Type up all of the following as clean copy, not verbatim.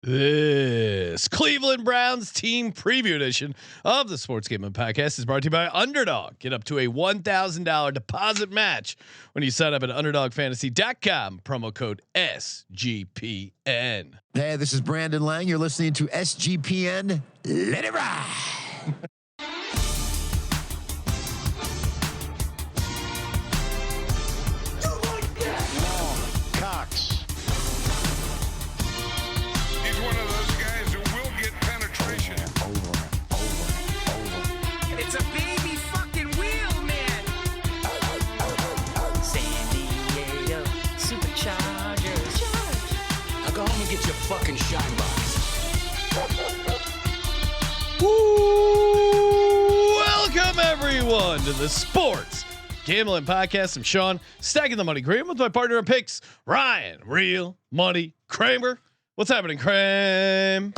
This Cleveland Browns team preview edition of the Sports Gambling Podcast is brought to you by Underdog. Get up to a $1,000 deposit match when you sign up at UnderdogFantasy.com. Promo code SGPN. Hey, this is Brandon Lang. You're listening to SGPN. Let it ride. It's a baby fucking wheel, man. San Diego Superchargers. Now go home and get your fucking shine box. Welcome everyone to the Sports Gambling Podcast. I'm Sean, stacking the money green with my partner in picks, Ryan, Real Money Kramer. What's happening, Kramer?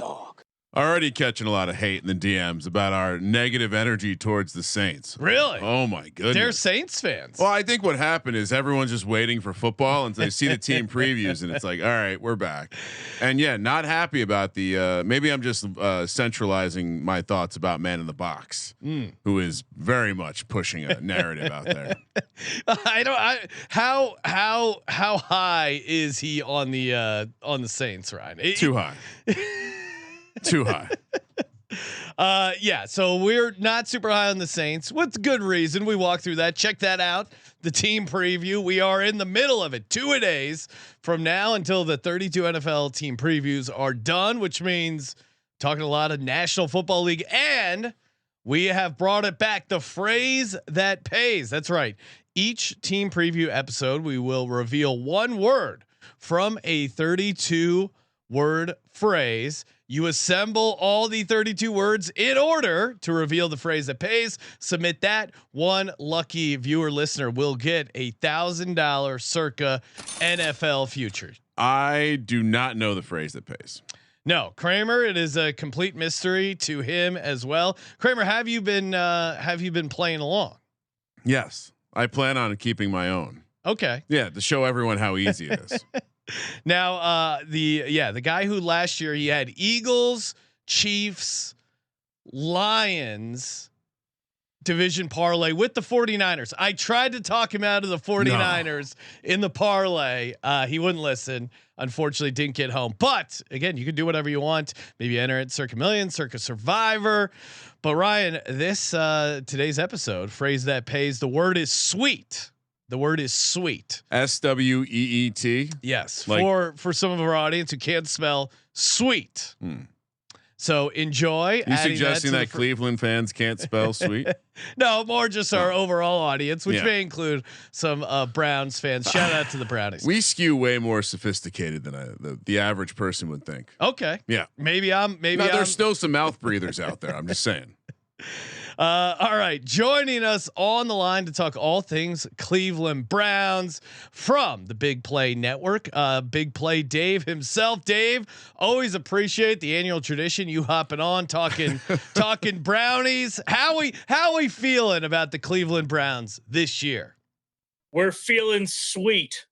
Already catching a lot of hate in the DMs about our negative energy towards the Saints. Really? Oh my goodness. They're Saints fans. Well, I think what happened is everyone's just waiting for football and they see the team previews and it's like, all right, we're back. And yeah, not happy about the, maybe I'm just centralizing my thoughts about Man in the Box, who is very much pushing a narrative out there. How high is he on the Saints, Ryan? Too high. Too high. Yeah. So we're not super high on the Saints with good reason. We walk through that. Check that out. The team preview. We are in the middle of it. 2 days from now until the 32 NFL team previews are done, which means talking a lot of National Football League, and we have brought it back. The phrase that pays. That's right. Each team preview episode, we will reveal one word from a 32 word phrase. You assemble all the 32 words in order to reveal the phrase that pays. Submit that. One lucky viewer listener will get $1,000 circa NFL future. I do not know the phrase that pays. No, Kramer, it is a complete mystery to him as well. Kramer, have you been playing along? Yes, I plan on keeping my own. Okay. Yeah, to show everyone how easy it is. Now, the guy who last year he had Eagles, Chiefs, Lions division parlay with the 49ers. I tried to talk him out of the 49ers in the parlay. He wouldn't listen. Unfortunately, didn't get home. But again, you can do whatever you want. Maybe enter it Circa Million, Circa Survivor. But Ryan, this today's episode, phrase that pays. The word is sweet. The word is sweet. SWEET. Yes. Like, for some of our audience who can't spell sweet. So enjoy. You suggesting that Cleveland fans can't spell sweet? No, more just our overall audience, which may include some Browns fans. Shout out to the Brownies. We skew way more sophisticated than the average person would think. Okay. Yeah. There's still some mouth breathers out there. I'm just saying. All right, joining us on the line to talk all things Cleveland Browns from the Big Play Network, Big Play Dave himself. Dave, always appreciate the annual tradition. You hopping on talking Brownies. How we feeling about the Cleveland Browns this year? We're feeling sweet.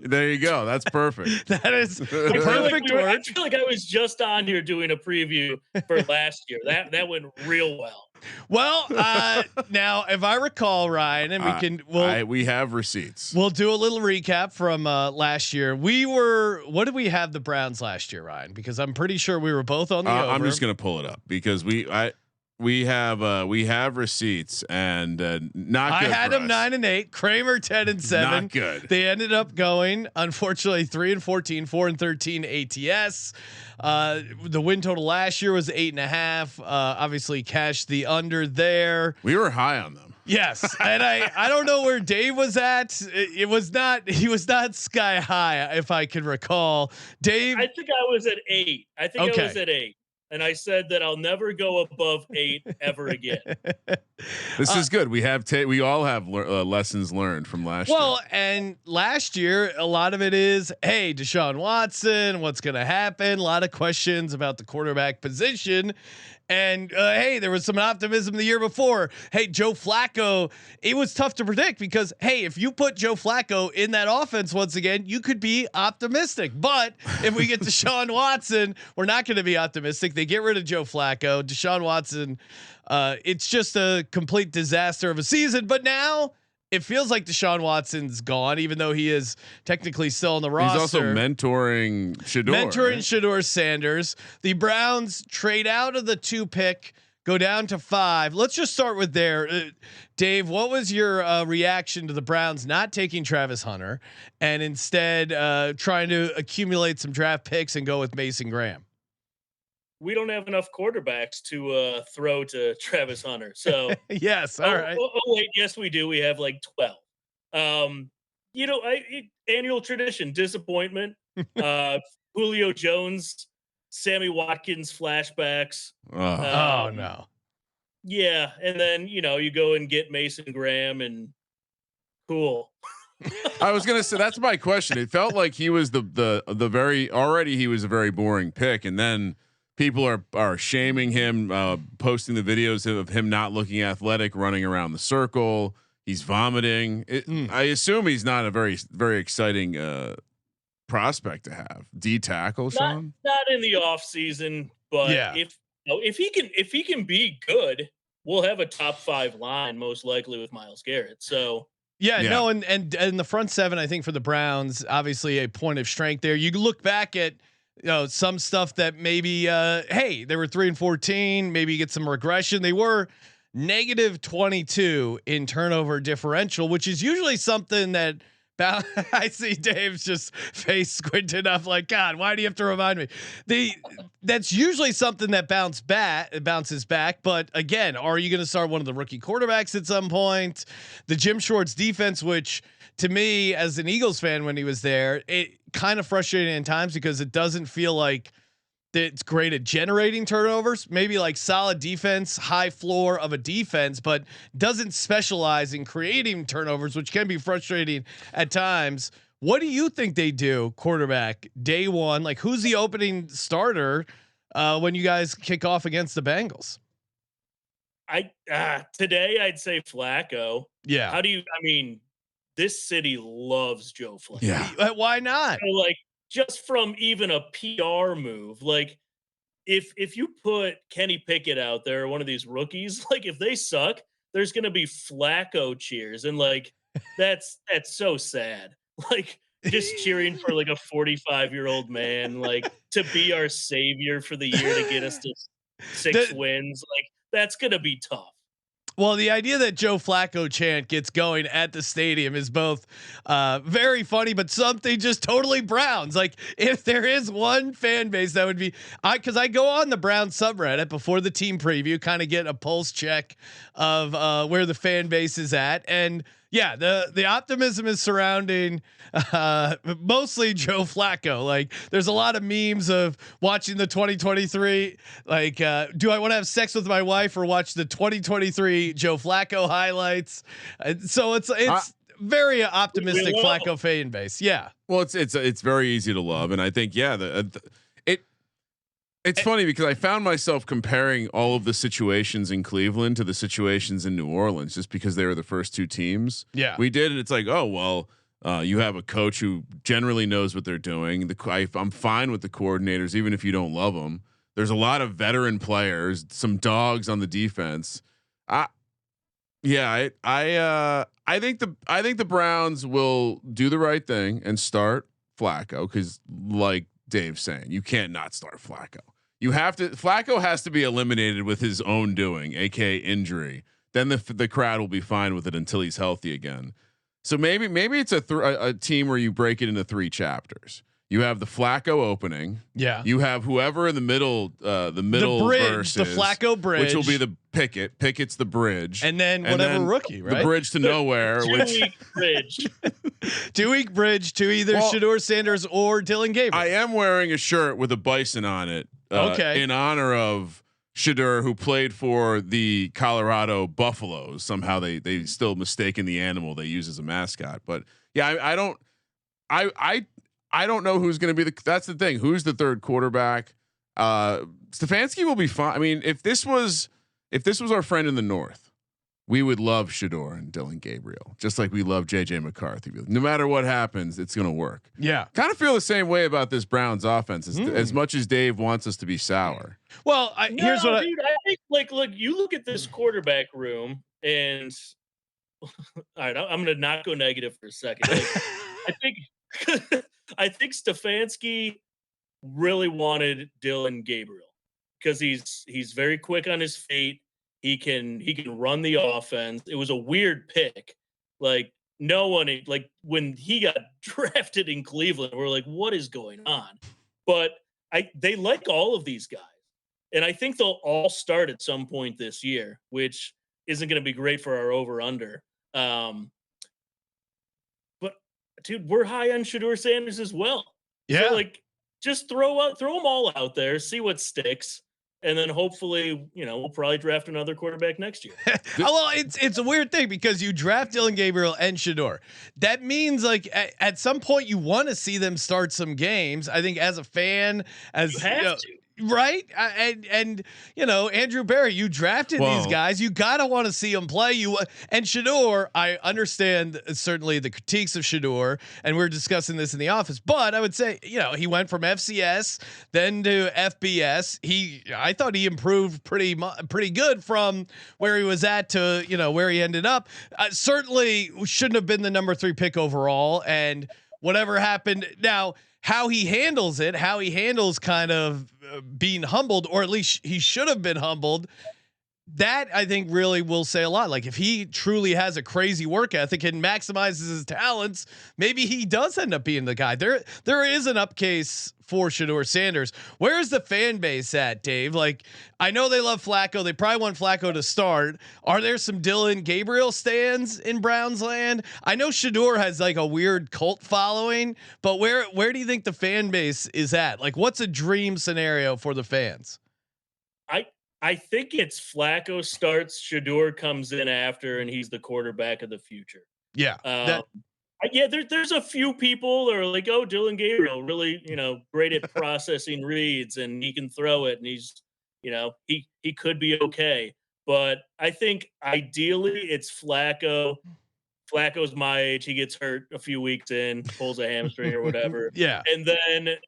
There you go. That's perfect. That is a perfect word. I feel like I was just on here doing a preview for last year. That went real well. Well, now if I recall, Ryan, and we have receipts. We'll do a little recap from last year. What did we have the Browns last year, Ryan? Because I'm pretty sure we were both on the over. I'm just gonna pull it up because we have receipts and not. I good had for them us. 9-8, Kramer 10-7. Not good. They ended up going, unfortunately, 3-14, 4-13 ATS. The win total last year was 8.5. Obviously, cashed the under there. We were high on them. Yes, and I don't know where Dave was at. He was not sky high, if I can recall. Dave, I think I was at 8. I was at 8. and I said that I'll never go above 8 ever again. This is good. We have we all have lessons learned from last year. Well, and last year, a lot of it is, hey, Deshaun Watson, what's going to happen? A lot of questions about the quarterback position. And hey, there was some optimism the year before. Hey, Joe Flacco, it was tough to predict because, hey, if you put Joe Flacco in that offense once again, you could be optimistic. But if we get Deshaun Watson, we're not going to be optimistic. They get rid of Joe Flacco. Deshaun Watson, it's just a complete disaster of a season. But now it feels like Deshaun Watson's gone, even though he is technically still on the roster. He's also mentoring Shedeur Sanders. The Browns trade out of the 2 pick, go down to 5. Let's just start with there. Dave, what was your reaction to the Browns not taking Travis Hunter and instead trying to accumulate some draft picks and go with Mason Graham? We don't have enough quarterbacks to throw to Travis Hunter. So yes. All right. Oh, wait. Yes, we do. We have like 12. Annual tradition, disappointment. Julio Jones, Sammy Watkins flashbacks. Oh no. Yeah. And then, you go and get Mason Graham and cool. I was gonna say that's my question. It felt like he was he was a very boring pick, and then people are shaming him, posting the videos of him not looking athletic, running around the circle. He's vomiting. I assume he's not a very, very exciting prospect to have. D tackle, Sean? Not in the off season, but yeah. if he can be good, we'll have a top 5 line most likely with Myles Garrett. So no, and the front 7, I think for the Browns, obviously a point of strength there. You look back at some stuff that maybe hey, they were 3-14, maybe you get some regression. They were -22 in turnover differential, which is usually something that I see Dave's just face squinted up like, God, why do you have to remind me? That's usually something that bounces back. But again, are you going to start one of the rookie quarterbacks at some point? The Jim Schwartz defense, which to me as an Eagles fan, when he was there, it kind of frustrating in times because it doesn't feel like it's great at generating turnovers, maybe like solid defense, high floor of a defense, but doesn't specialize in creating turnovers, which can be frustrating at times. What do you think they do quarterback day one? Like who's the opening starter when you guys kick off against the Bengals? Today I'd say Flacco. Yeah. This city loves Joe Flacco. Yeah. Why not? So just from even a PR move, like if you put Kenny Pickett out there, one of these rookies, like if they suck, there's going to be Flacco cheers. And that's so sad. Like just cheering for like a 45-year-old man, like to be our savior for the year to get us to 6 wins. Like that's going to be tough. Well, the idea that Joe Flacco chant gets going at the stadium is both very funny, but something just totally Browns. Like if there is one fan base that would be, because I go on the Browns subreddit before the team preview, kind of get a pulse check of where the fan base is at, and yeah, the optimism is surrounding mostly Joe Flacco. Like there's a lot of memes of watching the 2023, like, do I want to have sex with my wife or watch the 2023 Joe Flacco highlights? So it's very optimistic Flacco fan base. Yeah. Well, it's very easy to love. And I think, it's funny because I found myself comparing all of the situations in Cleveland to the situations in New Orleans, just because they were the first 2 teams. Yeah, we did. And it's like, oh, well, you have a coach who generally knows what they're doing. I'm fine with the coordinators, even if you don't love them. There's a lot of veteran players, some dogs on the defense. I think the Browns will do the right thing and start Flacco, because like Dave's saying, you can't not start Flacco. You have to. Flacco has to be eliminated with his own doing, aka injury. Then the crowd will be fine with it until he's healthy again. So maybe it's a team where you break it into 3 chapters. You have the Flacco opening. Yeah. You have whoever in the middle, the bridge, verses, the Flacco bridge, which will be the Pickett. Pickett's the bridge, and then whatever rookie, right? The bridge to nowhere, Two-week bridge. 2-week bridge to either Shedeur Sanders or Dylan Gabriel. I am wearing a shirt with a bison on it, in honor of Shedeur, who played for the Colorado Buffaloes. Somehow they still mistaken the animal they use as a mascot. But yeah, I don't know who's going to be that's the thing. Who's the third quarterback? Stefanski will be fine. I mean, if this was our friend in the North, we would love Shedeur and Dylan Gabriel, just like we love JJ McCarthy. No matter what happens, it's going to work. Yeah. Kind of feel the same way about this Browns offense as much as Dave wants us to be sour. Well, here's what dude, I think look, you look at this quarterback room and all right, I'm going to not go negative for a second. I think Stefanski really wanted Dylan Gabriel because he's very quick on his feet. He can run the offense. It was a weird pick. Like no one, like when he got drafted in Cleveland, we're like, what is going on? But they like all of these guys. And I think they'll all start at some point this year, which isn't going to be great for our over under. But dude, we're high on Shedeur Sanders as well. Yeah. So like just throw them all out there, see what sticks. And then hopefully, we'll probably draft another quarterback next year. Well, it's a weird thing because you draft Dylan Gabriel and Shedeur. That means like at some point you want to see them start some games. I think as a fan, as you have to. Right. And Andrew Barry, you drafted these guys. You got to want to see them play. And Shedeur, I understand certainly the critiques of Shedeur, and we're discussing this in the office, but I would say, he went from FCS then to FBS. I thought he improved pretty good from where he was at to, where he ended up. Certainly shouldn't have been the number 3 pick overall, and whatever happened now, how he handles it, how he handles kind of being humbled, or at least he should have been humbled. That I think really will say a lot. Like if he truly has a crazy work ethic and maximizes his talents, maybe he does end up being the guy. There is an up case for Shedeur Sanders. Where's the fan base at, Dave? Like I know they love Flacco. They probably want Flacco to start. Are there some Dylan Gabriel stands in Browns land? I know Shedeur has like a weird cult following, but where do you think the fan base is at? Like what's a dream scenario for the fans? I think it's Flacco starts, Shedeur comes in after, and he's the quarterback of the future. Yeah. There's a few people that are like, oh, Dylan Gabriel really, great at processing reads, and he can throw it, and he's, he could be okay. But I think ideally it's Flacco. Flacco's my age. He gets hurt a few weeks in, pulls a hamstring or whatever. Yeah. And then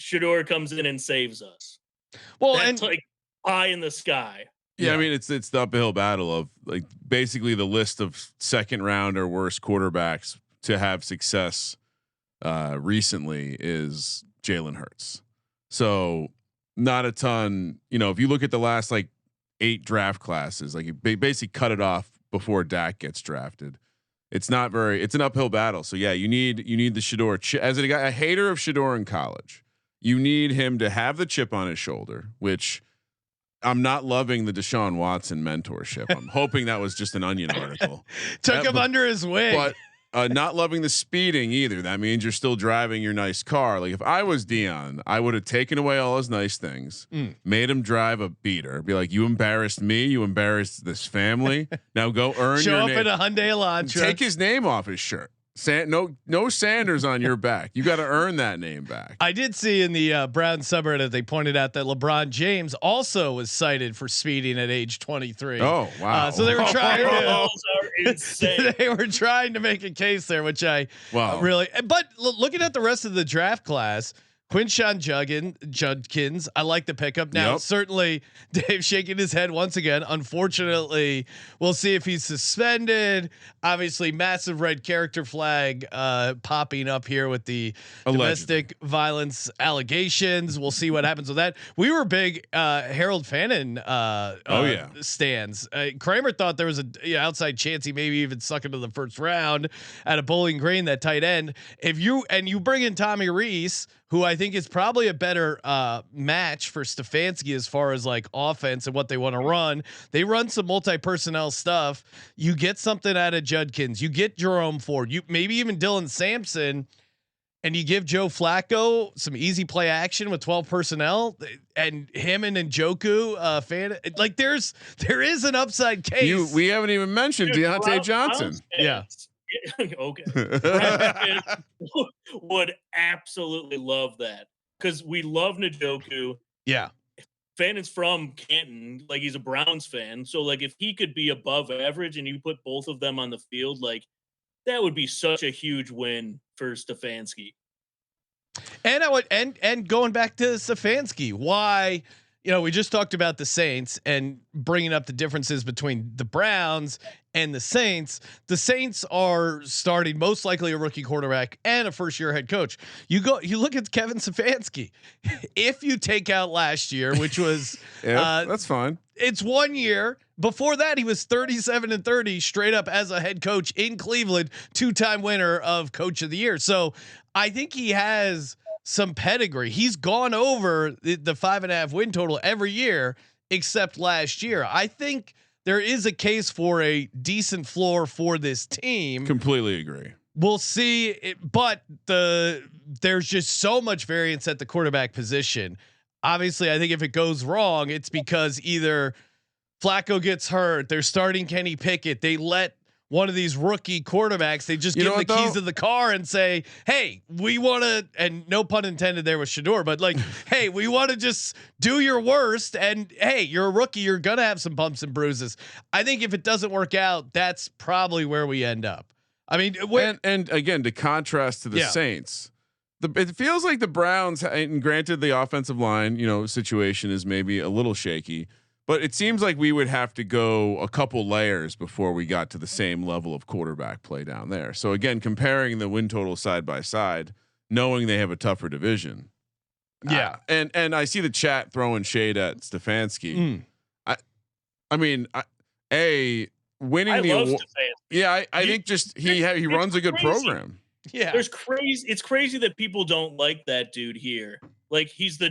Shedeur comes in and saves us. Well, that's like high in the sky. Yeah, I mean it's the uphill battle of like basically the list of second round or worse quarterbacks to have success recently is Jalen Hurts. So not a ton, if you look at the last like 8 draft classes, like they basically cut it off before Dak gets drafted. It's an uphill battle. So yeah, you need the Shedeur as a hater of Shedeur in college. You need him to have the chip on his shoulder, which I'm not loving the Deshaun Watson mentorship. I'm hoping that was just an Onion article. Took him under his wing. But not loving the speeding either. That means you're still driving your nice car. Like if I was Dion, I would have taken away all his nice things, made him drive a beater. Be like, you embarrassed me. You embarrassed this family. Now go earn Show your up name. in a Hyundai Elantra. Take his name off his shirt. No Sanders on your back. You got to earn that name back. I did see in the Brown subreddit they pointed out that LeBron James also was cited for speeding at age 23. Oh wow! So they were trying to insane. they were trying to make a case there, which I wow. Really. But looking at the rest of the draft class, Quinshawn Judkins, I like the pickup. Now, certainly Dave shaking his head once again. Unfortunately, we'll see if he's suspended. Obviously, massive red character flag popping up here with the domestic violence allegations. We'll see what happens with that. We were big Harold Fannin stands. Kramer thought there was a outside chance he maybe even suck into the first round at a Bowling Green, that tight end. If you bring in Tommy Reese, who I think is probably a better match for Stefanski as far as like offense and what they want to run. They run some multi-personnel stuff. You get something out of Judkins. You get Jerome Ford. You maybe even Dylan Sampson. and you give Joe Flacco some easy play action with 12 personnel, and him and Njoku, like there is an upside case. We haven't even mentioned Dude, Deontay Johnson. Yeah. Okay. Browns fans would absolutely love that because we love Njoku. Yeah. Fan is from Canton, like he's a Browns fan. So like if he could be above average and you put both of them on the field, like that would be such a huge win for Stefanski. And I would and going back to Stefanski, why, we just talked about the Saints and bringing up the differences between the Browns and the Saints. The Saints are starting most likely a rookie quarterback and a first-year head coach. You look at Kevin Stefanski. If you take out last year, which was that's fine. It's 1 year. Before that, he was 37-30 straight up as a head coach in Cleveland, 2-time winner of Coach of the Year. So I think he has some pedigree. He's gone over the 5.5 win total every year except last year. I think there is a case for a decent floor for this team. Completely agree. We'll see it, but there's just so much variance at the quarterback position. Obviously, I think if it goes wrong, it's because either Flacco gets hurt, they're starting Kenny Pickett, they let one of these rookie quarterbacks, they just give the keys of the car and say, hey, we want to, and no pun intended there with Shador, but like, hey, we want to just do your worst. And hey, you're a rookie, you're going to have some bumps and bruises. I think if it doesn't work out, that's probably where we end up. I mean, and again, to contrast to the Saints, it feels like the Browns, and granted the offensive line, situation is maybe a little shaky, but it seems like we would have to go a couple layers before we got to the same level of quarterback play down there. So again, comparing the win total side by side, knowing they have a tougher division. Yeah. And I see the chat throwing shade at Stefanski. I mean, winning the award. Yeah. I think just he runs a good program. Yeah. It's crazy that people don't like that dude here. Like he's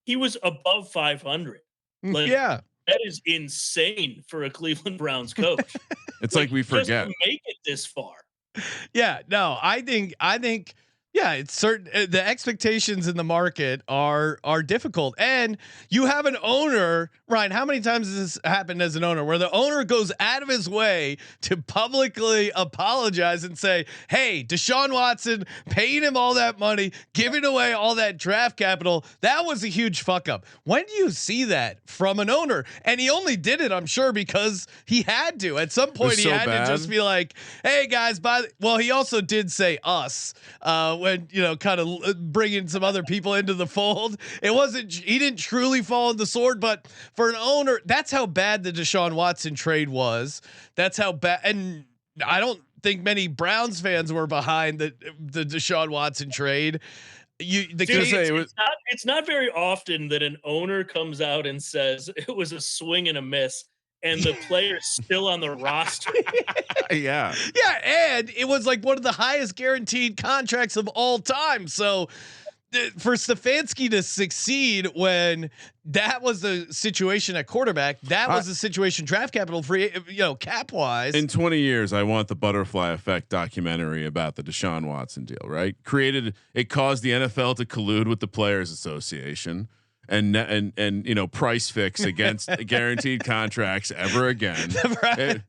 he was above 500. Like, yeah, that is insane for a Cleveland Browns coach. It's like we forget just to make it this far. Yeah, no, I think yeah, it's certain the expectations in the market are difficult, and you have an owner, Ryan. How many times has this happened as an owner, where the owner goes out of his way to publicly apologize and say, "Hey, Deshaun Watson, paying him all that money, giving away all that draft capital, that was a huge fuck up." When do you see that from an owner? And he only did it, I'm sure, because he had to. At some point, he had to just be like, "Hey guys, well, he also did say us." When kind of bringing some other people into the fold, he didn't truly fall on the sword, but for an owner, that's how bad the Deshaun Watson trade was. That's how bad, and I don't think many Browns fans were behind the Deshaun Watson trade. It's not very often that an owner comes out and says it was a swing and a miss, and the player's still on the roster. Yeah. And it was like one of the highest guaranteed contracts of all time. So for Stefanski to succeed when that was the situation at quarterback, that was the situation draft capital free, cap wise. In 20 years, I want the Butterfly Effect documentary about the Deshaun Watson deal, right? It caused the NFL to collude with the Players Association. And price fix against guaranteed contracts ever again. Right.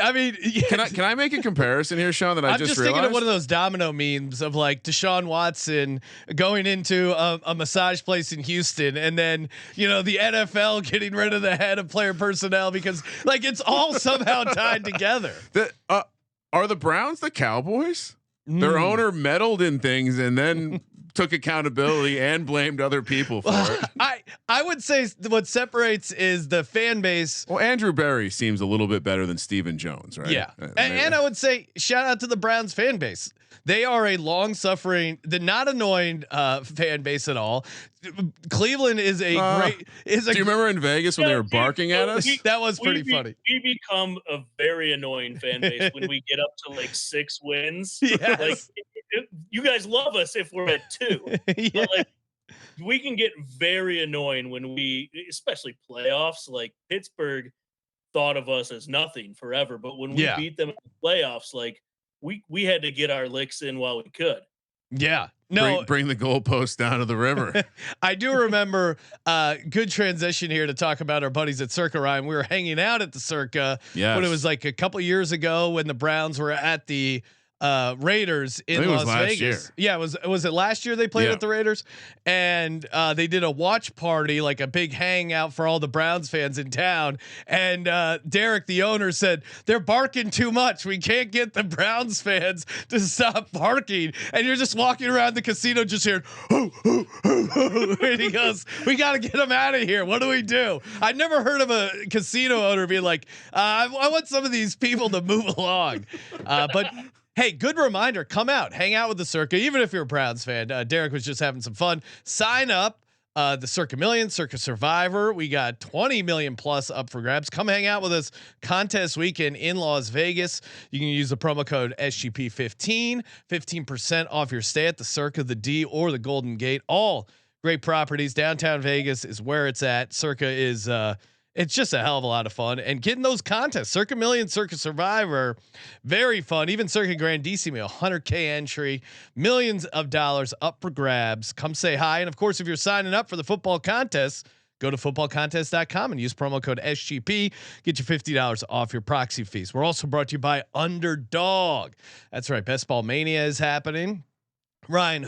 I mean, can I make a comparison here, Sean? That I'm just thinking of one of those domino memes of like Deshaun Watson going into a massage place in Houston, and then the NFL getting rid of the head of player personnel because like it's all somehow tied together. Are the Browns the Cowboys? Their owner meddled in things and then took accountability and blamed other people for it. I would say what separates is the fan base. Well, Andrew Berry seems a little bit better than Stephen Jones, right? Yeah. And I would say shout out to the Browns fan base. They are a long-suffering, not annoying fan base at all. Cleveland is a great. Do you remember in Vegas when they were barking at us? That was pretty funny. We become a very annoying fan base when we get up to like 6 wins. Yes. Like you guys love us if we're at 2. Yeah. But like we can get very annoying when especially playoffs. Like Pittsburgh thought of us as nothing forever, but when we beat them in the playoffs, like we had to get our licks in while we could. Yeah. No, bring the goalpost down to the river. I do remember good transition here to talk about our buddies at Circa, Ryan. We were hanging out at the Circa when it was like a couple years ago when the Browns were at the Raiders in Las Vegas. Year. Yeah, was it last year they played at the Raiders? And they did a watch party, like a big hangout for all the Browns fans in town. And Derek, the owner, said they're barking too much. We can't get the Browns fans to stop barking. And you're just walking around the casino just hearing, hoo, hoo, hoo, hoo. And he goes, "We got to get them out of here. What do we do?" I've never heard of a casino owner being like, I want some of these people to move along. But hey, good reminder. Come out, hang out with the Circa, even if you're a Browns fan. Derek was just having some fun. Sign up. The Circa Million, Circa Survivor. We got 20 million plus up for grabs. Come hang out with us contest weekend in Las Vegas. You can use the promo code SGP15, 15% off your stay at the Circa, the D, or the Golden Gate. All great properties. Downtown Vegas is where it's at. Circa is it's just a hell of a lot of fun, and getting those contests, Circa Million, Circa Survivor, very fun. Even Circa Grandissimo, 100K entry, millions of dollars up for grabs. Come say hi. And of course, if you're signing up for the football contest, go to footballcontest.com and use promo code SGP. Get you $50 off your proxy fees. We're also brought to you by Underdog. That's right. Best Ball Mania is happening. Ryan,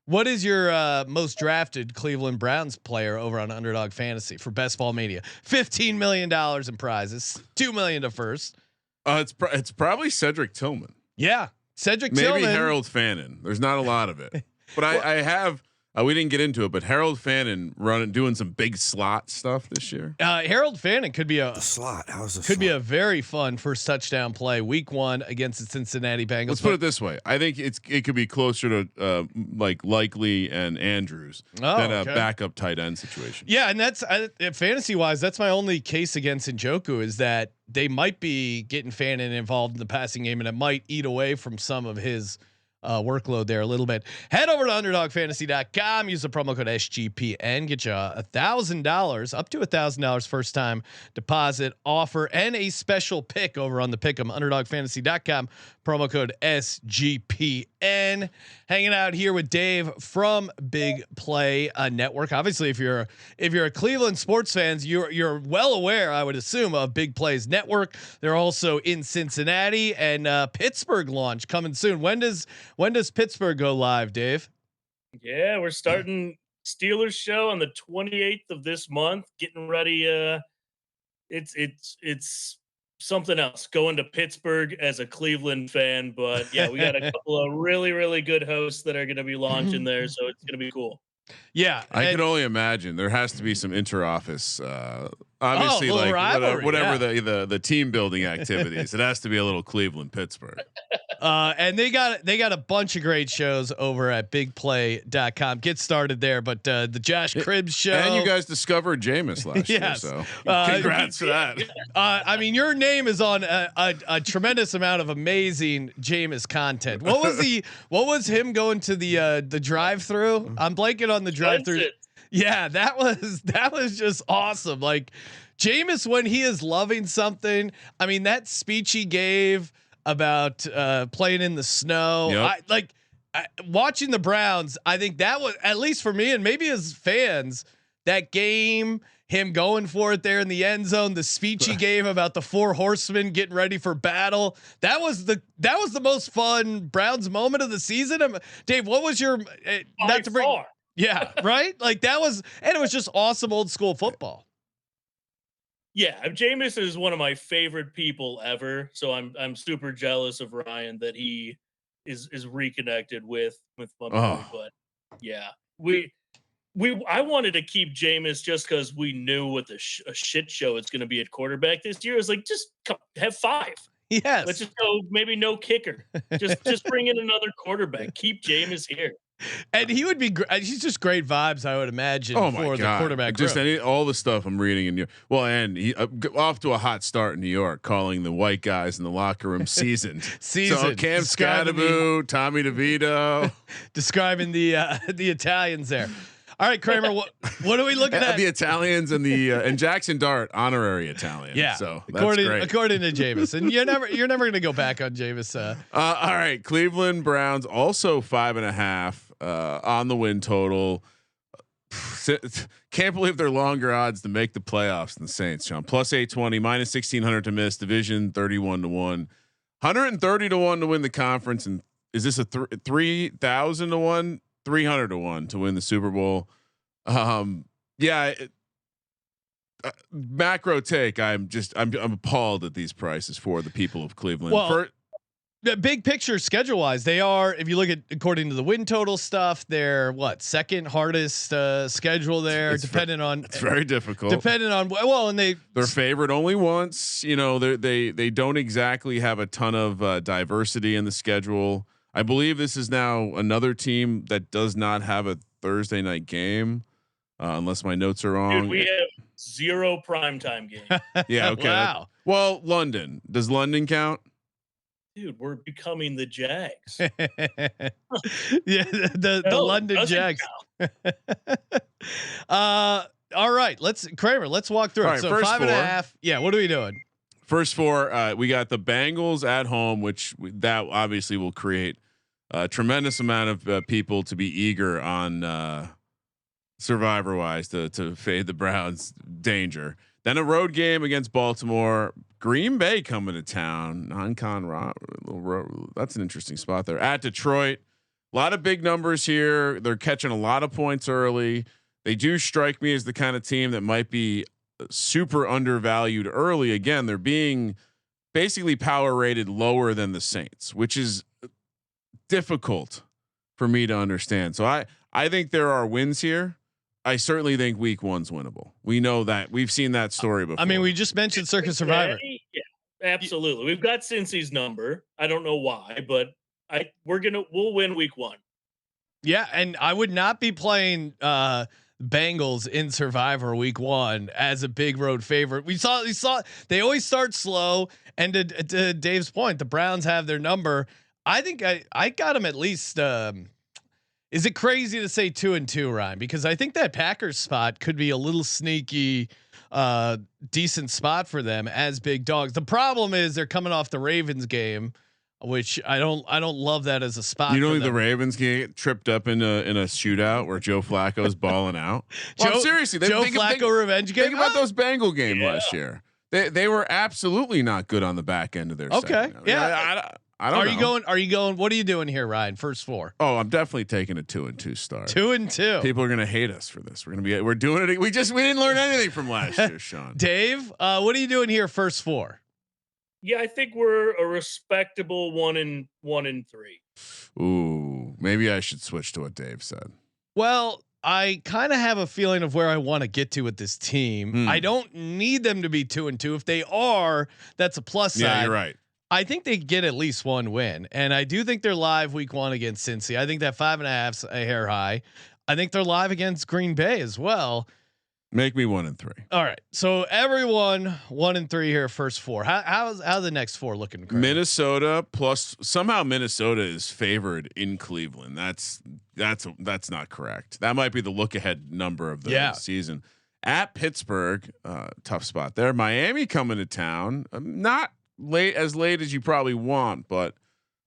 what is your most drafted Cleveland Browns player over on Underdog Fantasy for Best Ball Mania? $15 million in prizes, $2 million to first. It's probably Cedric Tillman. Yeah, Cedric Maybe Tillman. Harold Fannin. There's not a lot of it, but I have. We didn't get into it, but Harold Fannin doing some big slot stuff this year. Harold Fannin could be How's be a very fun first touchdown play week 1 against the Cincinnati Bengals. Let's put it this way: I think it could be closer to like Likely and Andrews than a backup tight end situation. Yeah, and that's fantasy wise, that's my only case against Njoku is that they might be getting Fannin involved in the passing game, and it might eat away from some of his workload there a little bit. Head over to underdogfantasy.com, use the promo code SGPN, get you $1,000 up to $1,000 first time deposit offer and a special pick over on the pick'em underdogfantasy.com, promo code SGPN. Hanging out here with Dave from Big Play Network. Obviously, if you're a Cleveland sports fans, you're well aware, I would assume, of Big Plays Network. They're also in Cincinnati, and Pittsburgh launch coming soon. When does Pittsburgh go live, Dave? Yeah, we're starting Steelers show on the 28th of this month. Getting ready. It's something else going to Pittsburgh as a Cleveland fan, but yeah, we got a couple of really, really good hosts that are going to be launching there. So it's going to be cool. Yeah. I can only imagine there has to be some inter-office, obviously like rivalry, whatever the team building activities. It has to be a little Cleveland, Pittsburgh. And they got a bunch of great shows over at bigplay.com. Get started there. But the Josh Cribbs show, and you guys discovered Jameis last year, so congrats for that. I mean, your name is on a tremendous amount of amazing Jameis content. What was him going to the drive-through? I'm blanking on the drive-through. Yeah, that was just awesome. Like Jameis, when he is loving something, I mean, that speech he gave about playing in the snow. Yep. Watching the Browns, I think that was, at least for me and maybe as fans, that game, him going for it there in the end zone, the speech he gave about the 4 horsemen getting ready for battle. That was the most fun Browns moment of the season. Dave, what was your not to bring Far. Yeah, right? Like that was, and it was just awesome old school football. Yeah, Jameis is one of my favorite people ever. So I'm super jealous of Ryan that he is reconnected with my boy. But yeah, I wanted to keep Jameis just because we knew what a shit show it's going to be at quarterback this year. It's like just have 5. Yes, let's just go. Maybe no kicker. Just bring in another quarterback. Keep Jameis here. And he would be he's just great vibes, I would imagine, for the quarterback. Just all the stuff I'm reading in New York. Well, and he off to a hot start in New York, calling the white guys in the locker room seasoned. So Cam Scadaboo, Tommy DeVito, describing the Italians there. All right, Kramer. What are we looking at? The Italians and the and Jackson Dart, honorary Italian. Yeah. So that's great. According to Jameis, and you're never going to go back on Jameis. All right, Cleveland Browns also 5.5 on the win total. Can't believe they're longer odds to make the playoffs than the Saints, Sean. Plus 820, minus 1600 to miss. Division 31 to 1, 130 to 1 to win the conference. And is this a 3,000 to 1, 300 to 1 to win the Super Bowl? Macro take. I'm appalled at these prices for the people of Cleveland. Well, the big picture schedule wise, they are, if you look at according to the win total stuff, they're second hardest schedule there, depending on it's very difficult. Depending on and they're favored only once. You know, they don't exactly have a ton of diversity in the schedule. I believe this is now another team that does not have a Thursday night game, unless my notes are wrong. Dude, we have 0 primetime game. Yeah. Okay. Wow. Well, London, does London count? Dude, we're becoming the Jags. Yeah, the London Jags. All right, Kramer, let's walk through All it. right, So first 5.5. Yeah, what are we doing? First 4, we got the Bengals at home, which that obviously will create a tremendous amount of people to be eager on Survivor wise to fade the Browns. Danger. Then a road game against Baltimore. Green Bay coming to town. Non-con that's an interesting spot there. At Detroit, a lot of big numbers here. They're catching a lot of points early. They do strike me as the kind of team that might be super undervalued early. Again, they're being basically power rated lower than the Saints, which is difficult for me to understand. So I think there are wins here. I certainly think week 1's winnable. We know that. We've seen that story before. I mean, we just mentioned Circus Survivor. Yeah, absolutely. We've got Cincy's number. I don't know why, but we'll win week 1. Yeah, and I would not be playing Bengals in Survivor week 1 as a big road favorite. We saw they always start slow, and to Dave's point, the Browns have their number. I think I got them at least. Is it crazy to say 2-2, Ryan? Because I think that Packers spot could be a little sneaky, decent spot for them as big dogs. The problem is they're coming off the Ravens game, which I don't love that as a spot. You don't think the Ravens get tripped up in a shootout where Joe Flacco's balling out? Well, seriously, Joe Flacco revenge game. Think about those Bengal game last year. They were absolutely not good on the back end of their. Okay, yeah. I don't know. Are you going? What are you doing here, Ryan? First 4. Oh, I'm definitely taking a 2-2 start. 2-2. People are gonna hate us for this. We're doing it. We didn't learn anything from last year, Sean. Dave, what are you doing here? First 4. Yeah, I think we're a respectable 1-3. Ooh, maybe I should switch to what Dave said. Well, I kind of have a feeling of where I want to get to with this team. I don't need them to be 2-2. If they are, that's a plus side. Yeah, you're right. I think they get at least 1 win, and I do think they're live week 1 against Cincy. I think that 5.5's a hair high. I think they're live against Green Bay as well. Make me 1-3. All right, so everyone 1-3 here, first 4. How's the next 4 looking? Craig? Minnesota plus somehow Minnesota is favored in Cleveland. That's not correct. That might be the look ahead number of the season. At Pittsburgh, tough spot there. Miami coming to town. Not late as you probably want, but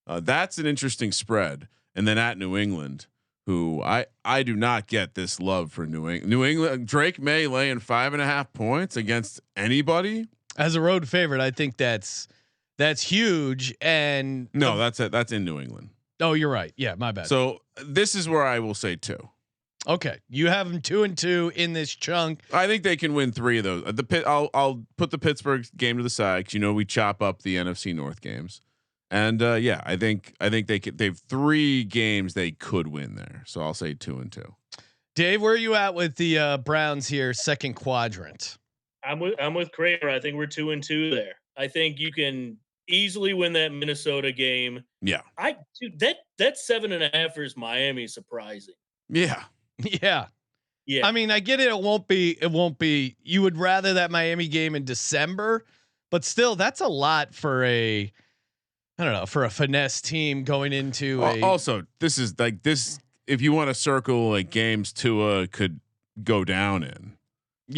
that's an interesting spread. And then at New England, who I do not get this love for New England. Drake May laying 5.5 points against anybody as a road favorite. I think that's huge. And no, that's in New England. Oh, you're right. Yeah, my bad. So this is where I will say 2. Okay, you have them 2-2 in this chunk. I think they can win 3 of those. I'll put the Pittsburgh game to the side because we chop up the NFC North games, and I think they've 3 games they could win there. So I'll say 2-2. Dave, where are you at with the Browns here? Second quadrant. I'm with Kramer. I think we're 2-2 there. I think you can easily win that Minnesota game. Yeah, that 7.5 versus Miami is surprising. Yeah. Yeah. I mean, I get it. It won't be, you would rather that Miami game in December, but still that's a lot for for a finesse team going into also, this is like this if you want to circle like games Tua could go down in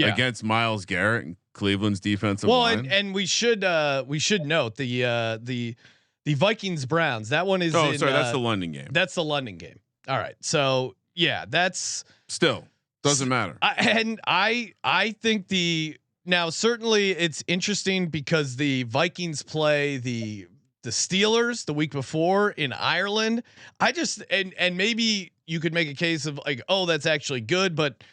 against Myles Garrett and Cleveland's defensive line. and we should note the Vikings Browns. That one is that's the London game. That's the London game. All right. So yeah, that's still doesn't matter. I think now certainly it's interesting because the Vikings play the Steelers the week before in Ireland. I just and maybe you could make a case of like, oh, that's actually good, but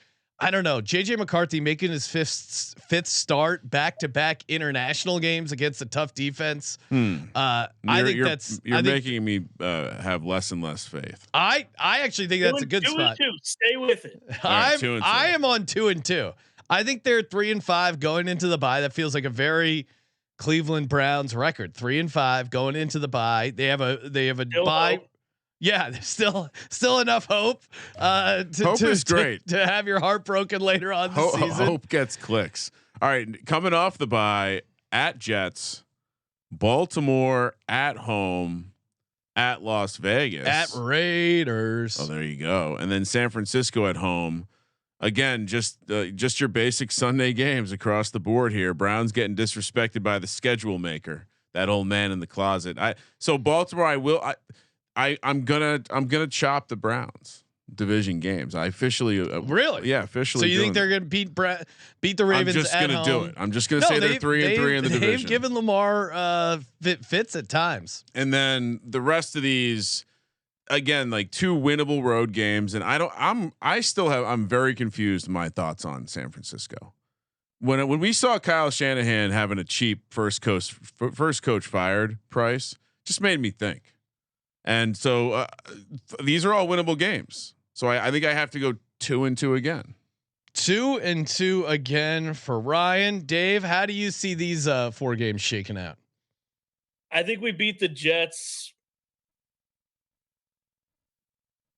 I don't know. JJ McCarthy making his fifth start back-to-back international games against a tough defense. I think you're making me have less and less faith. I actually think that's a good spot. 2-2. Stay with it. I am on 2-2. I think they're 3-5 going into the bye. That feels like a very Cleveland Browns record. 3-5 going into the bye. They have a bye. Hope. Yeah, there's still enough hope. Hope is great to have your heart broken later on the season. Hope gets clicks. All right, coming off the bye at Jets, Baltimore at home, at Las Vegas, at Raiders. Oh, there you go. And then San Francisco at home. Again, just your basic Sunday games across the board here. Browns getting disrespected by the schedule maker, that old man in the closet. So Baltimore, I'm gonna chop the Browns division games. I officially really, yeah, officially. So you think they're gonna beat the Ravens? I'm just at gonna home? do it. I'm just gonna say they're 3-3 in the division. They've given Lamar fits at times, and then the rest of these, again, like 2 winnable road games. And I'm very confused in my thoughts on San Francisco. When we saw Kyle Shanahan having a cheap first coach fired price, just made me think. And so these are all winnable games. So I think I have to go 2-2 again. 2-2 again for Ryan. Dave, how do you see these 4 games shaking out? I think we beat the Jets.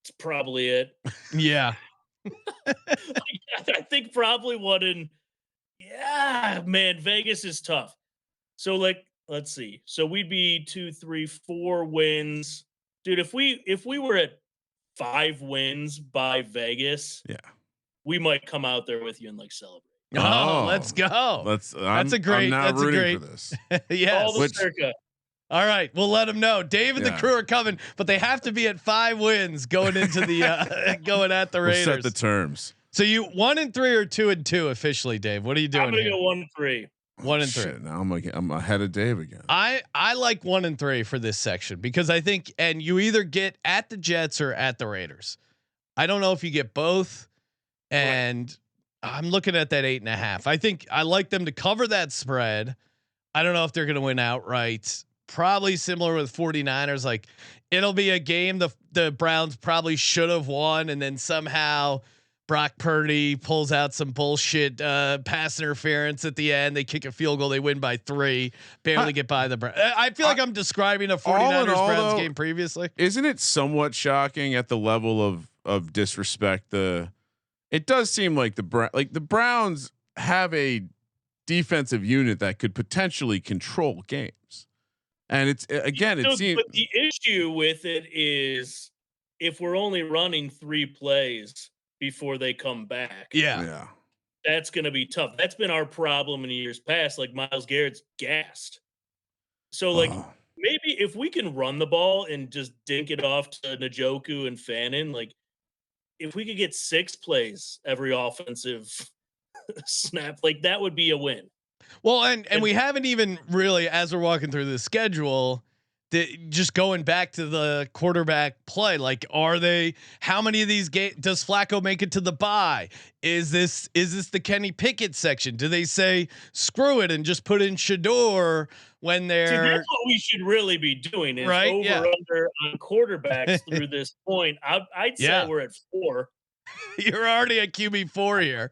It's probably it. Yeah. I think probably man, Vegas is tough. So let's see. So we'd be 2, 3, 4 wins. Dude, if we were at 5 wins by Vegas, we might come out there with you and celebrate. Oh, let's go. That's a great. For this. Yes. All right, we'll let them know. Dave and the crew are coming, but they have to be at 5 wins going into the going at the Raiders. We'll set the terms. So you 1-3 or 2-2 officially, Dave? What are you doing? I'm gonna go 1-3. 1-3. Shit, now I'm ahead of Dave again. I like 1-3 for this section because I think, and you either get at the Jets or at the Raiders. I don't know if you get both, and I'm looking at that 8.5. I think I like them to cover that spread. I don't know if they're going to win outright. Probably similar with 49ers. Like it'll be a game the Browns probably should have won, and then somehow Brock Purdy pulls out some bullshit pass interference at the end. They kick a field goal. They win by 3. Barely get by the Browns. I feel like I'm describing a 49ers Browns game previously. Isn't it somewhat shocking at the level of disrespect? It does seem like the Browns have a defensive unit that could potentially control games, and it seems. But the issue with it is if we're only running 3 plays before they come back. Yeah. That's going to be tough. That's been our problem in years past. Like Myles Garrett's gassed. So maybe if we can run the ball and just dink it off to Njoku and Fannin, if we could get 6 plays every offensive snap, that would be a win. Well, and we haven't even really, as we're walking through the schedule, just going back to the quarterback play, how many of these games does Flacco make it to the bye? Is this the Kenny Pickett section? Do they say screw it and just put in Shador when they're? See, that's what we should really be doing is right? under on quarterbacks through this point. I'd say we're at 4. You're already at QB4 here,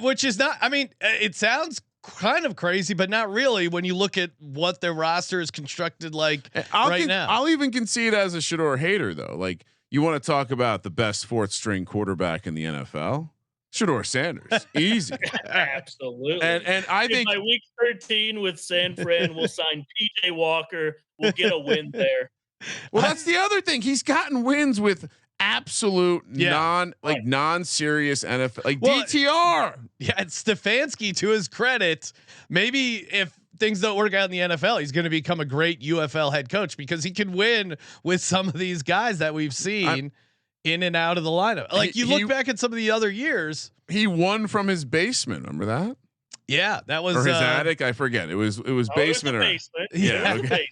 which is not. I mean, it sounds kind of crazy, but not really when you look at what their roster is constructed now. I'll even concede as a Shador hater though. You want to talk about the best 4th string quarterback in the NFL? Shador Sanders, easy. Absolutely. And I think by week 13 with San Fran, we'll sign PJ Walker. We'll get a win there. Well, that's the other thing. He's gotten wins with absolute non-serious NFL, like DTR. Yeah, it's Stefanski, to his credit. Maybe if things don't work out in the NFL, he's going to become a great UFL head coach because he can win with some of these guys that we've seen in and out of the lineup. Like you look back at some of the other years, he won from his basement. Remember that? Yeah, that was or his attic. I forget. It was basement. Yeah. Okay.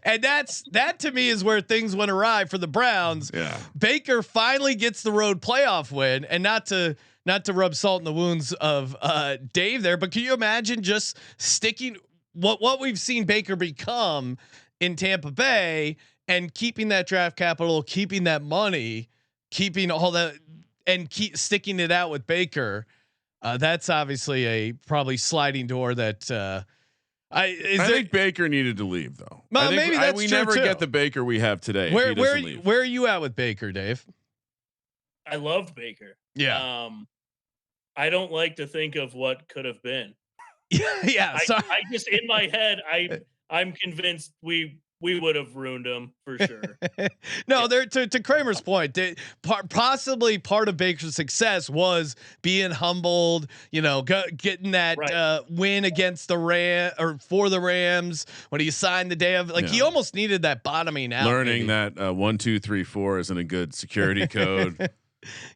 And that to me is where things went awry for the Browns. Yeah. Baker finally gets the road playoff win, and not to rub salt in the wounds of Dave there, but can you imagine just sticking what we've seen Baker become in Tampa Bay and keeping that draft capital, keeping that money, keeping all that, and keep sticking it out with Baker. That's obviously a probably sliding door that I think Baker needed to leave though. Well, maybe that's we true never too. get the Baker we have today. Where are you at with Baker, Dave? I love Baker. Yeah. I don't like to think of what could have been. Yeah. I just in my head, I'm convinced we would have ruined him for sure. No, there to Kramer's point, possibly part of Baker's success was being humbled, getting that win against the for the Rams when he signed the day of, he almost needed that bottoming out. Learning that 1, 2, 3, 4 isn't a good security code.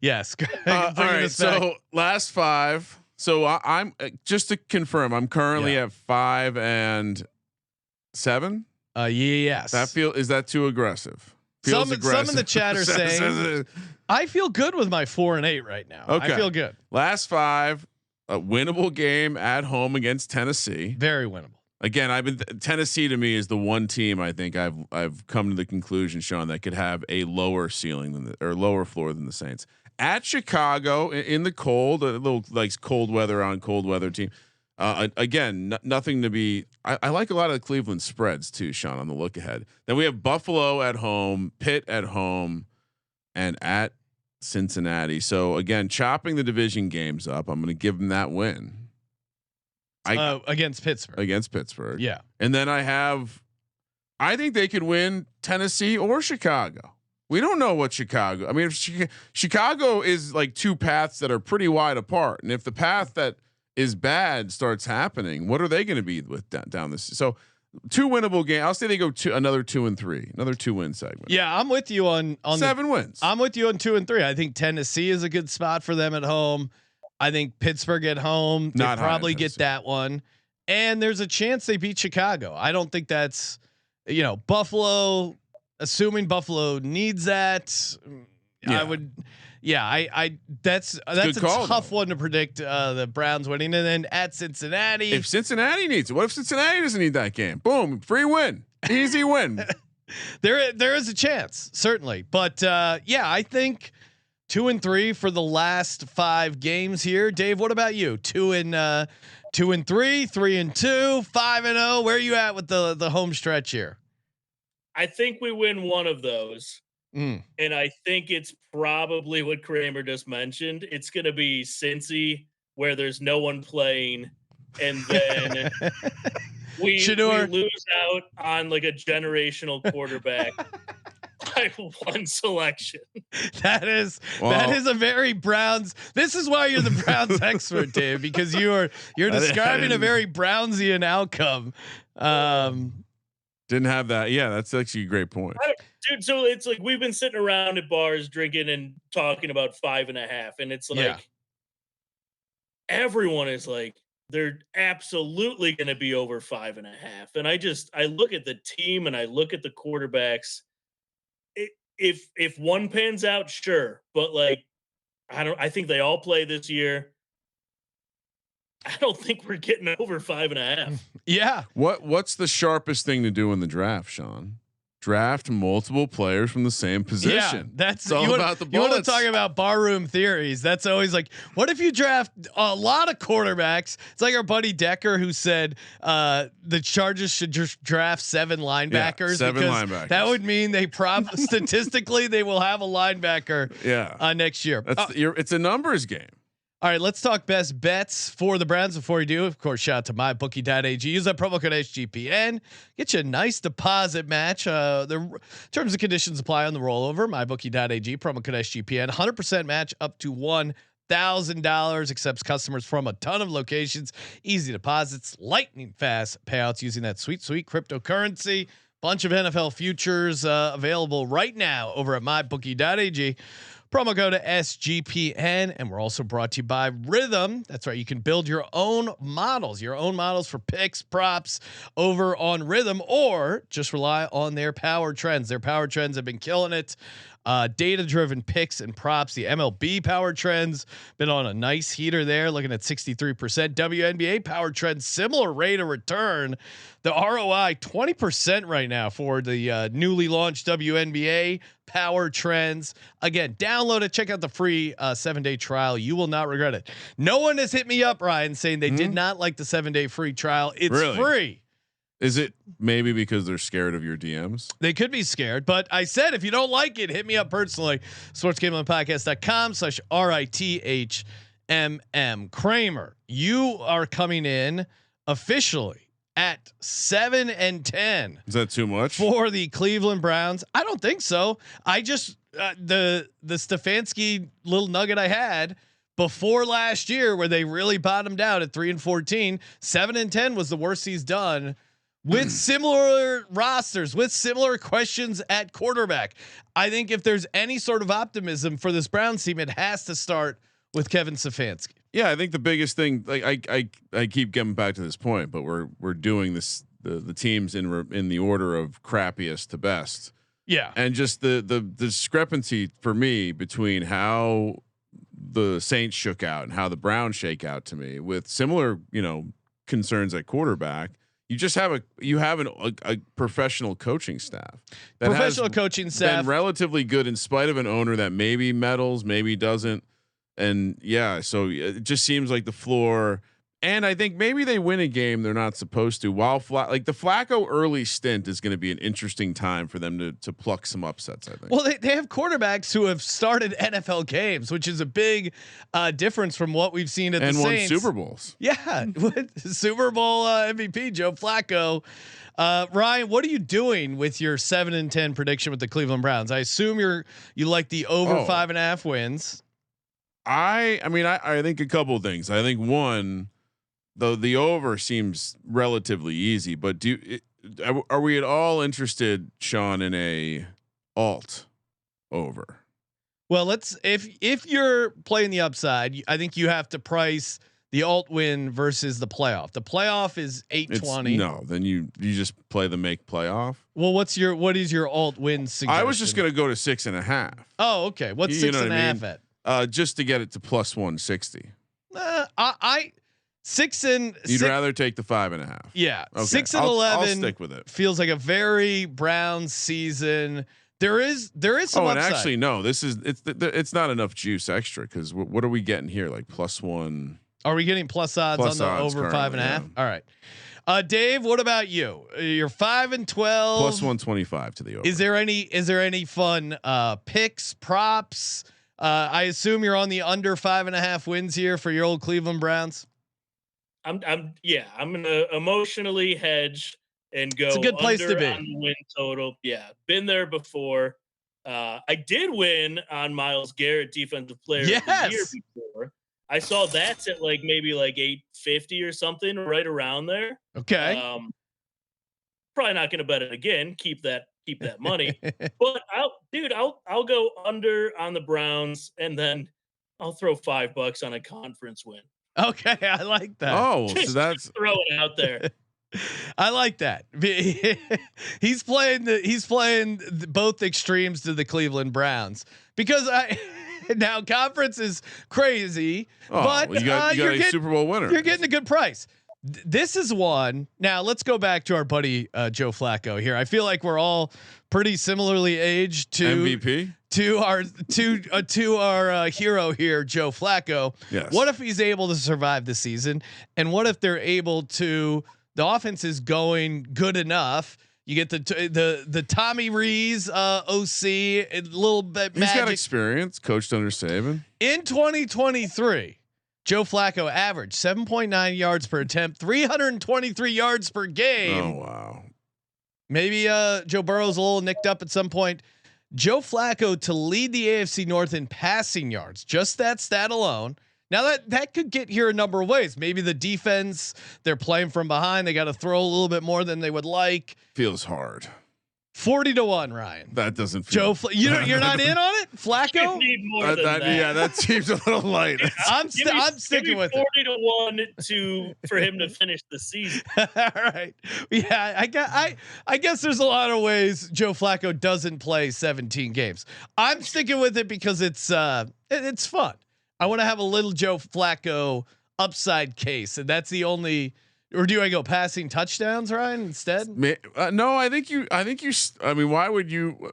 Yes. All right. So last 5. So I'm just to confirm, I'm currently at 5 and 7. Yes. Is that too aggressive? Some in the chat are saying I feel good with my 4 and 8 right now. Okay. I feel good. Last 5, a winnable game at home against Tennessee. Very winnable. Again, Tennessee to me is the one team I think I've come to the conclusion, Sean, that could have a lower ceiling or lower floor than the Saints. At Chicago in the cold, a little like cold weather on cold weather team. Again, nothing to be. I like a lot of the Cleveland spreads too, Sean, on the look ahead. Then we have Buffalo at home, Pitt at home, and at Cincinnati. So again, chopping the division games up, I'm going to give them that win. Against Pittsburgh. Yeah. And then I think they could win Tennessee or Chicago. We don't know what Chicago. I mean, if Chicago is like two paths that are pretty wide apart, and if the path that is bad starts happening, what are they going to be with down this? So 2 winnable games. I'll say they go to another 2 and 3, another 2-win segment. Yeah, I'm with you on 7 wins. I'm with you on 2 and 3. I think Tennessee is a good spot for them at home. I think Pittsburgh at home, they probably get that one, and there's a chance they beat Chicago. I don't think that's, Buffalo. Assuming Buffalo needs that, I would. Yeah, that's a tough one to predict. The Browns winning, and then at Cincinnati. If Cincinnati needs it, what if Cincinnati doesn't need that game? Boom, free win, easy win. There is a chance, certainly, but I think 2 and 3 for the last 5 games here. Dave, what about you? 2 and 3, 3 and 2, 5 and 0. Where are you at with the home stretch here? I think we win one of those. And I think it's probably what Kramer just mentioned. It's going to be Cincy, where there's no one playing, and then we lose out on like a generational quarterback by 1 selection. That is a very Browns. This is why you're the Browns expert, Dave, because you're describing a very Brownsian outcome. Didn't have that. Yeah, that's actually a great point. Dude, so it's like we've been sitting around at bars drinking and talking about 5.5, and it's like everyone is like they're absolutely going to be over 5.5. And I look at the team and I look at the quarterbacks. If one pans out, sure, but like I think they all play this year. I don't think we're getting over 5.5. Yeah. What's the sharpest thing to do in the draft, Sean? Draft multiple players from the same position. Yeah, that's all about the bullets. You want to talk about barroom theories? That's always like, what if you draft a lot of quarterbacks? It's like our buddy Decker who said the Chargers should just draft 7 linebackers. Yeah, 7 linebackers. That would mean they statistically they will have a linebacker. Yeah. Next year. It's a numbers game. All right, let's talk best bets for the Browns. Before we do, of course, shout out to mybookie.ag. Use that promo code SGPN. Get you a nice deposit match. The terms and conditions apply on the rollover. Mybookie.ag, promo code SGPN. 100% match up to $1,000. Accepts customers from a ton of locations. Easy deposits, lightning fast payouts using that sweet cryptocurrency. Bunch of NFL futures available right now over at mybookie.ag. Promo code SGPN, and we're also brought to you by Rhythm. That's right, you can build your own models for picks, props over on Rhythm, or just rely on their power trends. Their power trends have been killing it. Data-driven picks and props. The MLB power trends been on a nice heater there, looking at 63%. WNBA power trends, similar rate of return. The ROI 20% right now for the newly launched WNBA power trends. Again, download it. Check out the free 7-day trial. You will not regret it. No one has hit me up, Ryan, saying they did not like the 7-day free trial. It's Really? free. Is it maybe because they're scared of your DMs? They could be scared, but I said if you don't like it, hit me up personally. sportsgamblingpodcast.com/RITHMM. Kramer, you are coming in officially at 7 and 10. Is that too much for the Cleveland Browns? I don't think so. I just the Stefanski little nugget I had before last year where they really bottomed out at 3 and 14. 7 and 10 was the worst he's done. With similar rosters, with similar questions at quarterback. I think if there's any sort of optimism for this Browns team, it has to start with Kevin Stefanski. Yeah, I think the biggest thing, like I keep getting back to this point, but we're doing this the teams in the order of crappiest to best. Yeah, and just the discrepancy for me between how the Saints shook out and how the Browns shake out to me with similar concerns at quarterback. You just have a professional coaching staff. That professional coaching staff been relatively good in spite of an owner that maybe meddles, maybe doesn't, and so it just seems like the floor. And I think maybe they win a game they're not supposed to. While like the Flacco early stint is going to be an interesting time for them to pluck some upsets. I think. Well, they have quarterbacks who have started NFL games, which is a big difference from what we've seen at the Saints. Won Super Bowls. Yeah, Super Bowl MVP Joe Flacco. Ryan, what are you doing with your 7 and 10 prediction with the Cleveland Browns? I assume you like the over 5.5 wins. I think a couple of things. I think one. Though the over seems relatively easy, but are we at all interested, Sean, in a alt over? Well, if you're playing the upside, I think you have to price the alt win versus the playoff. The playoff is 820. No, then you just play the make playoff. Well, what is your alt win suggestion? I was just gonna go to 6.5. Oh, okay. What's 6.5 at? Just to get it to plus 160. I 6 and you'd rather take the 5.5. Yeah, okay. 6 and 11. I'll stick with it. Feels like a very Browns season. There is some. Oh, upside. and actually, no. It's not enough juice extra because what are we getting here? Like plus 1. Are we getting plus odds on the over 5.5? Yeah. All right. Dave, what about you? You're 5 and 12. Plus 125 to the over. Is there any fun picks, props? I assume you're on the under 5.5 wins here for your old Cleveland Browns. I'm gonna emotionally hedge and go. It's a good place to be. On the win total. Yeah, been there before. I did win on Myles Garrett, defensive player of the year before. I saw that's at maybe 850 or something, right around there. Okay. Probably not gonna bet it again. Keep that money. But I'll go under on the Browns, and then I'll throw $5 on a conference win. Okay, I like that. Oh, so that's throw it out there. I like that. He's playing both extremes to the Cleveland Browns because now conference is crazy, but you got a Super Bowl winner. You're getting a good price. This is one. Now let's go back to our buddy Joe Flacco here. I feel like we're all pretty similarly aged to MVP. To our hero here, Joe Flacco. Yes. What if he's able to survive the season, and what if they're able to? The offense is going good enough. You get the Tommy Rees OC, a little bit. He's got experience, coached under Saban in 2023. Joe Flacco averaged 7.9 yards per attempt, 323 yards per game. Oh wow. Maybe Joe Burrow's a little nicked up at some point. Joe Flacco to lead the AFC North in passing yards, just that stat alone. Now that could get here a number of ways. Maybe the defense, they're playing from behind. They got to throw a little bit more than they would like. Feels hard. 40-1, Ryan. That doesn't feel. Joe, you're not in on it, Flacco. You need more than that. Yeah, that seems a little light. I'm sticking with 40-1 for him to finish the season. it. All right. Yeah, I guess there's a lot of ways Joe Flacco doesn't play 17 games. I'm sticking with it because it's fun. I want to have a little Joe Flacco upside case, and that's the only. Or do I go passing touchdowns, Ryan, instead? No, I think you. I mean, why would you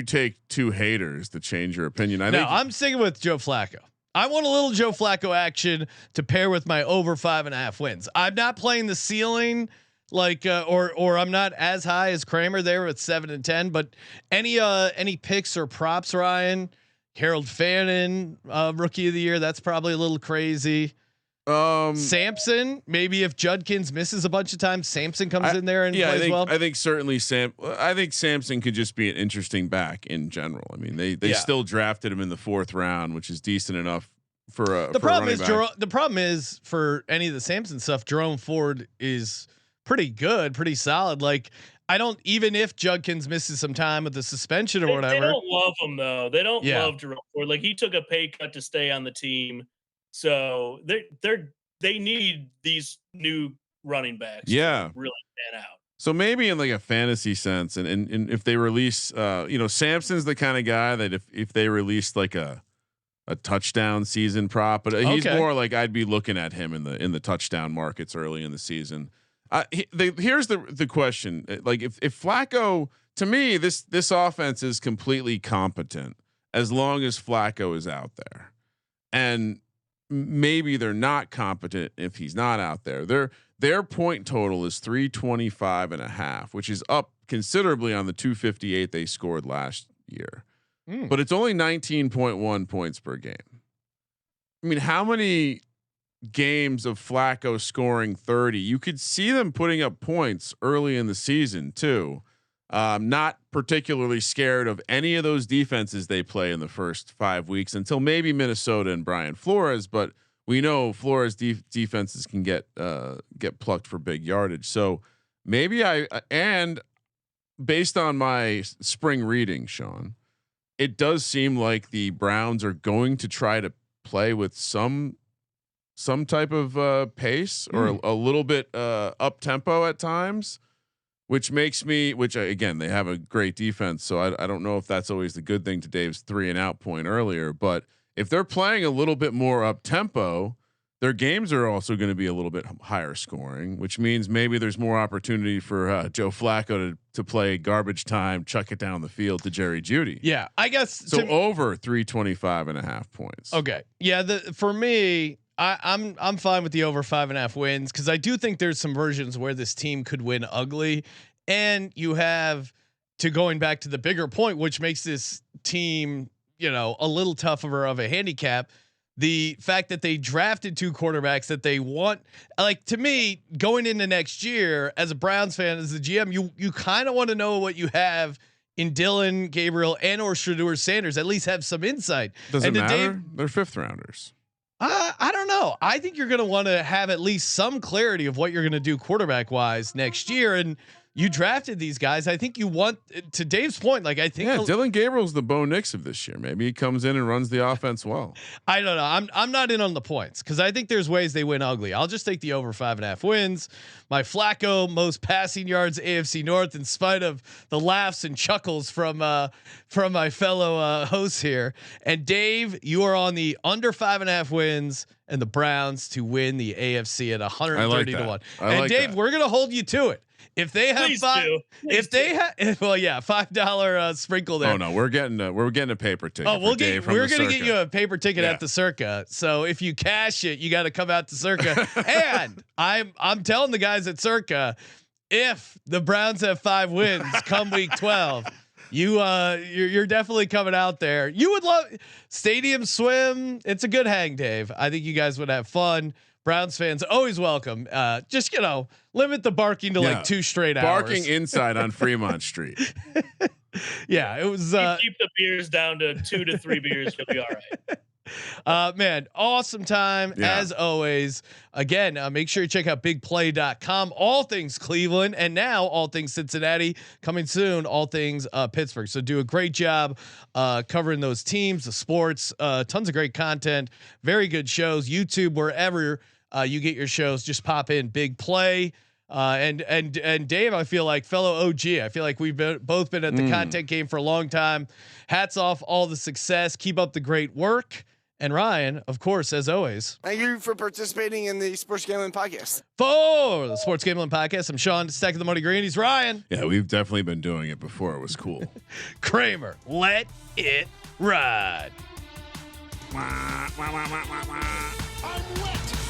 take two haters to change your opinion? I'm sticking with Joe Flacco. I want a little Joe Flacco action to pair with my over 5.5 wins. I'm not playing the ceiling or I'm not as high as Kramer there with 7 and 10. But any picks or props, Ryan? Harold Fannin, rookie of the year. That's probably a little crazy. Sampson, maybe if Judkins misses a bunch of times, Sampson comes in there and plays well. I think certainly I think Sampson could just be an interesting back in general. I mean, they still drafted him in the 4th round, which is decent enough for a. The problem is for any of the Sampson stuff, Jerome Ford is pretty good, pretty solid. Like even if Judkins misses some time with the suspension or whatever, they don't love him though. They don't love Jerome Ford. Like he took a pay cut to stay on the team. So they need these new running backs. To really pan out. So maybe in like a fantasy sense, and if they release, Sampson's the kind of guy that if they released like a touchdown season prop, but he's more like I'd be looking at him in the touchdown markets early in the season. Here's the question: like if Flacco, to me, this offense is completely competent as long as Flacco is out there, and maybe they're not competent if he's not out there. Their point total is 325.5, which is up considerably on the 258 they scored last year, but it's only 19.1 points per game. I mean, how many games of Flacco scoring 30? You could see them putting up points early in the season too. Not particularly scared of any of those defenses they play in the first 5 weeks until maybe Minnesota and Brian Flores, but we know Flores defenses can get plucked for big yardage. So maybe and based on my spring reading, Sean, it does seem like the Browns are going to try to play with some type of pace or a little bit up tempo at times. Which again, they have a great defense. So I don't know if that's always the good thing to Dave's 3 and out point earlier, but if they're playing a little bit more up tempo, their games are also going to be a little bit higher scoring, which means maybe there's more opportunity for Joe Flacco to play garbage time, chuck it down the field to Jerry Jeudy. Yeah, I guess so. Over 325.5 points. Okay. Yeah. For me, I'm fine with the over 5.5 wins because I do think there's some versions where this team could win ugly, and you have to going back to the bigger point, which makes this team, a little tougher of a handicap. The fact that they drafted 2 quarterbacks that they want, like to me, going into next year as a Browns fan, as the GM, you kind of want to know what you have in Dylan Gabriel and or Shedeur Sanders. At least have some insight. Doesn't matter. They're 5th rounders. I don't know. I think you're going to want to have at least some clarity of what you're going to do quarterback wise next year. And you drafted these guys. I think you want, to Dave's point, like I think Dylan Gabriel's the Bo Nix of this year. Maybe he comes in and runs the offense well. I don't know. I'm not in on the points because I think there's ways they win ugly. I'll just take the over 5.5 wins. My Flacco most passing yards AFC North, in spite of the laughs and chuckles from my fellow hosts here. And Dave, you are on the under 5.5 wins and the Browns to win the AFC at 130 to 1. And Dave, we're gonna hold you to it. If they have $5 sprinkle there. Oh no, we're getting a paper ticket. Oh, we're gonna get you a paper ticket at the Circa. So if you cash it, you got to come out to Circa. And I'm telling the guys at Circa, if the Browns have 5 wins come week 12, You're definitely coming out there. You would love stadium swim. It's a good hang, Dave. I think you guys would have fun. Browns fans always welcome. Just limit the barking to like 2 straight hours. Barking inside on Fremont Street. Yeah, it was. Keep the beers down to 2 to 3 beers. You'll be all right. Man, awesome time as always. Again, make sure you check out bigplay.com. All things Cleveland, and now all things Cincinnati coming soon. All things Pittsburgh. So do a great job covering those teams, the sports, tons of great content, very good shows. YouTube, wherever you get your shows, just pop in Big Play. And Dave, I feel like fellow OG. I feel like we've both been at the content game for a long time. Hats off, all the success. Keep up the great work. And Ryan, of course, as always. Thank you for participating in the Sports Gambling Podcast. For the Sports Gambling Podcast, I'm Sean, Stack of the Money Green. He's Ryan. Yeah, we've definitely been doing it before. It was cool. Kramer, let it ride. I'm wet.